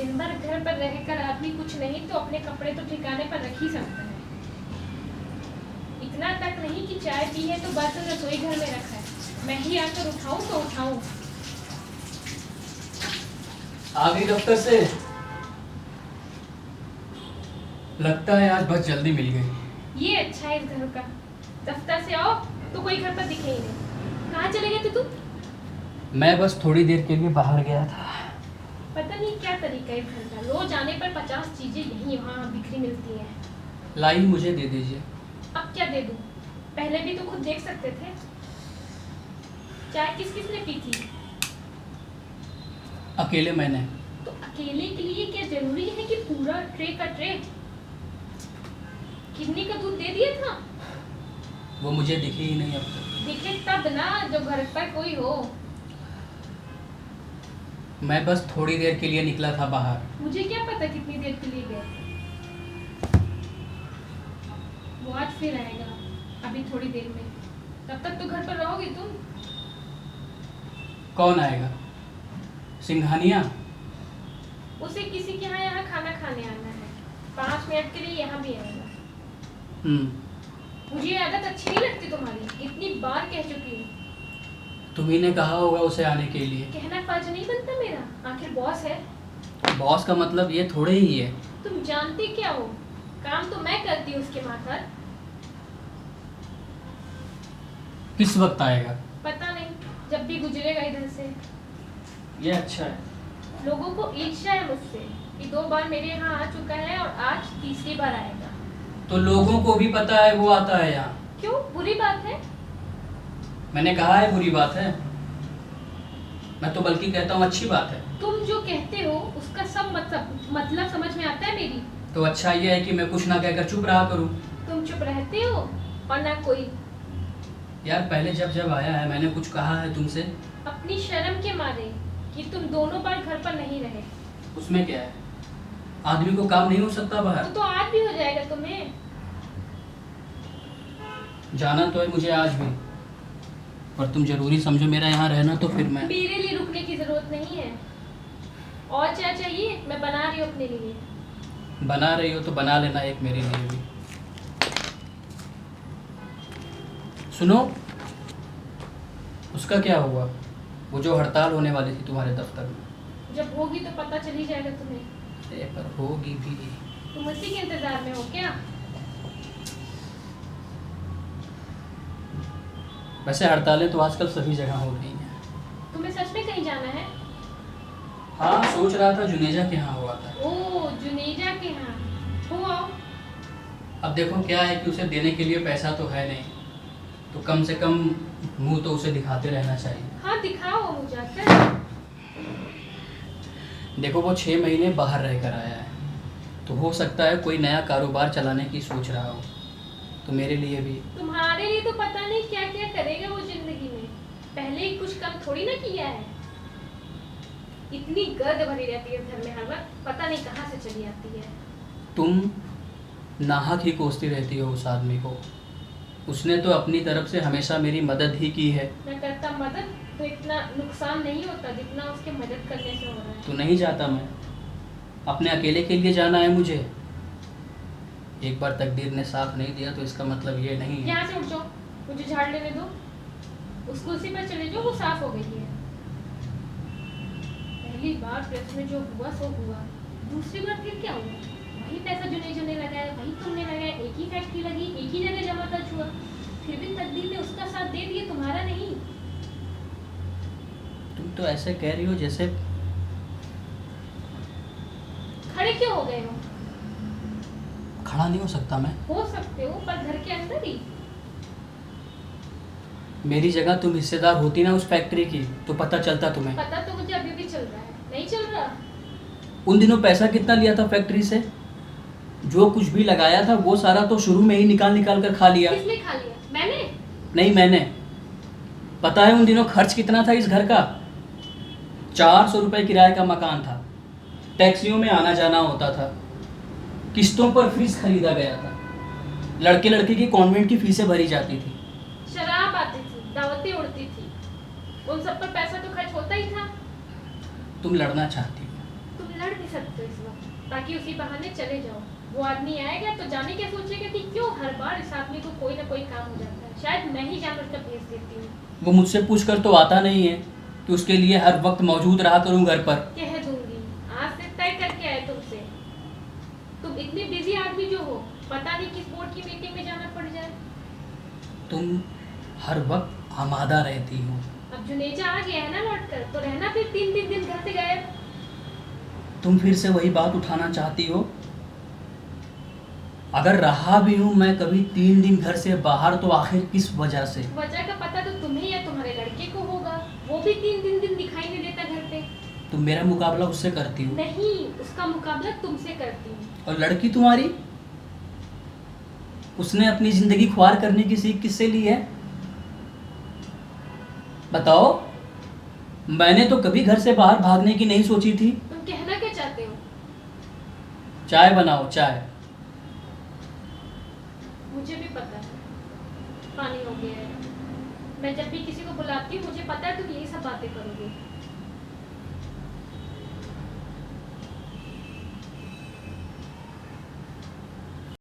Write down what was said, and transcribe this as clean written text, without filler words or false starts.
दिन भर घर पर रहकर आदमी कुछ नहीं तो अपने कपड़े तो ठिकाने पर रख ही सकता है। इतना तक नहीं कि चाय पी है तो बर्तन रसोई घर में रखा है, मैं ही आकर उठाऊं तो उठाऊं। आ गई दफ्तर से? लगता है आज बस जल्दी मिल गई। ये अच्छा है इस घर का, दफ्तर से आओ तो कोई घर पर दिखे ही नहीं। कहाँ चले गए थे तुम? मैं बस थोड़ी देर के लिए बाहर गया था। पता नहीं क्या तरीका है इस घर का, रोज आने पर 50 चीजें यहीं वहाँ बिखरी मिलती हैं। लाई मुझे दे दीजिए। अब क्या दे दूं? पहले भी तो खुद देख सकते थे। चाय किस किस ने पी थी? अकेले मैंने। तो अकेले के लिए क्या जरूरी है कि पूरा ट्रे का ट्रे? किन्नी का दूध दे दिया था? वो मुझे दिखे ही नहीं अब तक। दिखे तब ना जब घर पर कोई हो। मैं बस थोड़ी देर के लिए निकला था बाहर। मुझे क्या पता कितनी देर के लिए गए थे। वो आज फिर आएगा, अभी थोड़ी देर में। तब तक तो घर पर रहोगे तुम। कौन आएगा? सिंघानिया? उसे किसी के यहाँ खाना खाने आना है, 5 मिनट के लिए यहाँ भी आएगा। मुझे ये आदत अच्छी नहीं लगती तुम्हारी, इतनी बार कह चुकी हूँ। तुम्ही ने कहा होगा उसे आने के लिए। कहना फर्ज नहीं बनता मेरा, आखिर बॉस है। बॉस का मतलब ये थोड़े ही है। तुम जानते क्या हो, काम तो मैं करती हूँ उसके माथर। किस वक्त आएगा? पता नहीं, जब भी गुजरेगा इधर से। ये अच्छा है। लोगों को ईर्ष्या है मुझसे कि 2 बार मेरे यहाँ आ चुका है और आज तीसरी बार आएगा। तो लोगों को भी पता है वो आता है यहाँ। क्यों, बुरी बात है? मैंने कहा है बुरी बात है? मैं तो बल्कि कहता हूँ अच्छी बात है। तुम जो कहते हो उसका सब मतलब समझ में आता है मेरी। तो अच्छा ये है कि मैं कुछ ना कहकर चुप रहा करूँ। तुम चुप रहते हो और ना कोई। यार पहले जब जब आया है मैंने कुछ कहा है तुमसे? अपनी शर्म के मारे कि तुम दोनों बार घर पर नहीं रहे। उसमें क्या है, आदमी को काम नहीं हो सकता बाहर? तो आज भी हो जाएगा तुम्हें। जाना तो है मुझे आज भी, पर तुम जरूरी समझो मेरा यहाँ रहना तो फिर मैं। मेरे लिए रुकने की जरूरत नहीं है। और क्या चाहिए? मैं बना रही हूँ अपने लिए। बना रही हो तो बना लेना एक मेरे लिए भी। सुनो, उसका क्या हुआ, वो जो हड़ताल होने वाली थी तुम्हारे दफ्तर में? जब होगी तो पता चल ही जाएगा तुम्हें। पर होगी भी। तुम उसी के इंतजार में हो क्या? वैसे हड़तालें तो आजकल सभी जगह हो रही हैं। तुम्हें सच में कहीं जाना है? हाँ सोच रहा था जुनेजा के यहाँ हुआ था। ओह, जुनेजा के यहाँ हो आओ। अब देखो क्या है कि उसे देने के लिए पैसा तो है नहीं, तो कम से कम मुंह तो उसे दिखाते रहना चाहिए। हाँ दिखाओ मुझे जाकर। देखो वो 6 महीने बाहर रह कर आया है, तो हो सकता है कोई नया कारोबार चलाने की सोच रहा हो, तो मेरे लिए भी। तुम्हारे लिए तो पता नहीं क्या क्या करेगा वो जिंदगी में। पहले ही कुछ कम थोड़ी ना किया है। इतनी गर्द भरी रहती है घर में हर वक्त, पता नहीं कहाँ से चली आती है। तुम नाहक ही कोसती रहती हो उस आदमी को। उसने तो अपनी तरफ से हमेशा मेरी मदद ही की है। मैं करता मदद तो इतना नुकसान नहीं होता जितना उसके मदद करने से हो रहा है। तो नहीं जाता मैं, अपने अकेले के लिए जाना है मुझे। एक बार तकदीर ने साथ नहीं दिया तो इसका मतलब ये नहीं है। यहाँ से उठ जाओ, मुझे झाड़ लेने दो। उस कुर्सी पर चले जाओ, वो साफ हो गई है। पहली बार प्रेस में जो हुआ सो हुआ, दूसरी बार फिर क्या हुआ? वही पैसा जुनेजा ने लगाया, वही तुमने लगाया, एक ही फैक्ट्री लगी, एक ही जगह जमा खर्च हुआ, फिर भी तकदीर ने उसका साथ दे दिया, तुम्हारा नहीं। तुम तो ऐसे कह रही हो जैसे। खड़े क्यों हो गए हो? खड़ा नहीं हो सकता मैं। हो सकते हो, पर घर के अंदर ही। मेरी जगह तुम हिस्सेदार होती ना उस फैक्ट्री की, तो पता चलता तुम्हें। पता तो मुझे अभी भी चल रहा है, नहीं चल रहा? उन दिनों पैसा कितना लिया था फैक्ट्री से? जो कुछ भी लगाया था वो सारा तो शुरू में ही निकाल निकाल कर खा लिया। किसने खा लिया? मैंने? नहीं मैंने। पता है उन दिनों खर्च कितना था इस घर का? 400 रुपये किराए का मकान था, टैक्सियों में आना जाना होता था, किस्तों पर फ्रिज खरीदा गया था, लड़के लड़के की कॉन्वेंट की फीसें भरी जाती थी, शराब आती थी, दावतें उड़ती थी, उन सब पर पैसा तो खर्च होता ही था। तुम लड़ना चाहती हो? तुम लड़ लड़ भी सकते हो इस वक्त, ताकि उसी बहाने चले जाओ। वो आदमी आएगा तो जाने क्या सोचेगा कि क्यों हर बार इस आदमी को कोई ना कोई काम हो जाता है, शायद मैं ही जान उसका भेज देती हूँ। वो मुझसे पूछ कर तो आता नहीं है कि उसके लिए हर वक्त मौजूद रहा करूं घर पर। कह दूंगी, आज से तय करके आए तुमसे। तुम इतने बिजी आदमी जो हो, पता नहीं किस बोर्ड की मीटिंग में जाना पड़ जाए। तुम हर वक्त आमादा रहती हो। अब जुनेजा आ गया है ना लौट कर, तो रहना फिर 3-3 दिन घर से गायब। तुम फिर से वही बात उठाना चाहती हो? अगर रहा भी हूं मैं कभी 3 दिन घर से बाहर, तो आखिर किस वजह से? वजह का पता तो तुम्हें या तुम्हारे लड़के को होगा। वो भी 3 दिन दिखाई नहीं देता घर पे। तुम मेरा मुकाबला उससे करती हो? नहीं, उसका मुकाबला तुमसे करती हूँ। और लड़की तुम्हारी, उसने अपनी जिंदगी ख्वार करने की सीख किससे ली है? बताओ। मैंने तो कभी घर से बाहर भागने की नहीं सोची थी। तुम कहना क्या चाहते हो? चाय बनाओ, चाय। मुझे भी पता है पानी हो गया है। मैं जब भी किसी को बुलाती हूँ मुझे पता है तुम यही सब बातें करोगे।